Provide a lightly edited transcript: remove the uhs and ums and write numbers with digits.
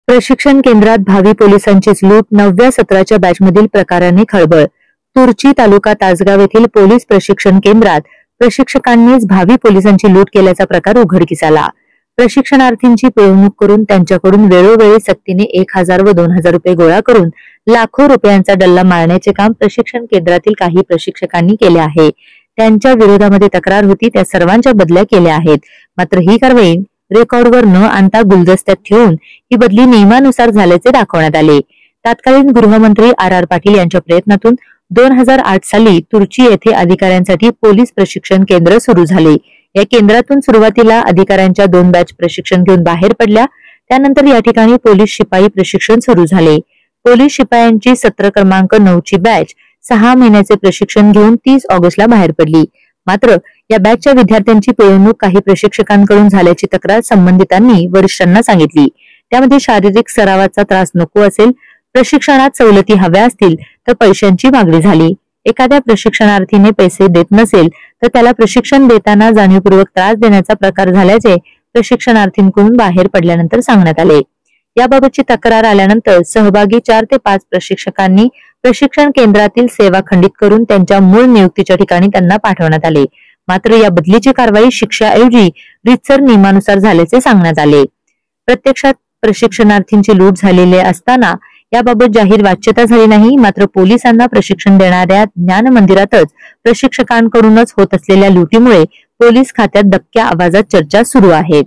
प्रशिक्षण केंद्रात भावी पोलिसांचीच लूट 9व्या 17च्या बॅचमधील प्रकाराने खळबळ। तुर्ची तालुका तासगाव येथील पोलीस प्रशिक्षण केंद्रात प्रशिक्षकांनीच भावी पोलिसांची लूट केल्याचा प्रकार उघडकीस आला। प्रशिक्षणार्थींची पिळवणूक करून त्यांच्याकडून वेळोवेळी सक्तीने 1000 व 2000 रुपये गोळा करून लाखो रुपयांचा डल्ला मारण्याचे काम प्रशिक्षण केंद्रातील काही प्रशिक्षकांनी केले आहे। त्यांच्या विरोधामध्ये तक्रार होती, त्या सर्वांच्या बदल्या केल्या आहेत। मात्र ही कारवाई रेकॉर्डवर न आणता गुलदस्त्यात ठेवून ही बदली नियमानुसार झाल्याचे दाखवण्यात आले। तत्कालीन गृहमंत्री आर पाटील यांच्या प्रयत्नातून 2008 साली तुर्ची येथे अधिकाऱ्यांसाठी पोलीस प्रशिक्षण केंद्र सुरू झाले। या केंद्रातून सुरुवातीला अधिकाऱ्यांच्या 2 बॅच प्रशिक्षण घेऊन बाहेर पडल्या। त्यानंतर या ठिकाणी पोलीस शिपाई प्रशिक्षण सुरू झाले। पोलीस शिपायांची सत्र क्रमांक 9 ची बॅच 6 महिन्याचे प्रशिक्षण घेऊन 30 ऑगस्टला बाहेर पडली। मात्र या बॅचच्या विद्यार्थ्यांची पिळवणूक काही प्रशिक्षकांकडून झाल्याची तक्रार संबंधितांनी वरिष्ठांना सांगितली। त्यामध्ये शारीरिक सरावाचा त्रास नको असेल, प्रशिक्षणात सवलती हव्या असतील तर पैशांची मागणी झाली। एखाद्या प्रशिक्षणार्थीने पैसे देत नसेल तर त्याला प्रशिक्षण देताना जाणीवपूर्वक त्रास देण्याचा प्रकार झाल्याचे प्रशिक्षणार्थींकडून बाहेर पडल्यानंतर सांगण्यात आले। याबाबतची तक्रार आल्यानंतर सहभागी 4 ते 5 प्रशिक्षकांनी प्रशिक्षण केंद्रातील सेवा खंडित करून त्यांच्या मूळ नियुक्तीच्या ठिकाणी त्यांना पाठवण्यात आले। मात्र या बदलीची कारवाई शिक्षाऐवजी रीतसर नियमानुसार झाल्याचे सांगण्यात आले। प्रत्यक्षात प्रशिक्षणार्थींची लूट झालेली असताना याबाबत जाहीर वाच्यता झाली नाही। मात्र पोलिसांना प्रशिक्षण देणाऱ्या ज्ञान मंदिरातच प्रशिक्षकांकडूनच होत असलेल्या लुटीमुळे पोलीस खात्यात दबक्या आवाजात चर्चा सुरू आहे।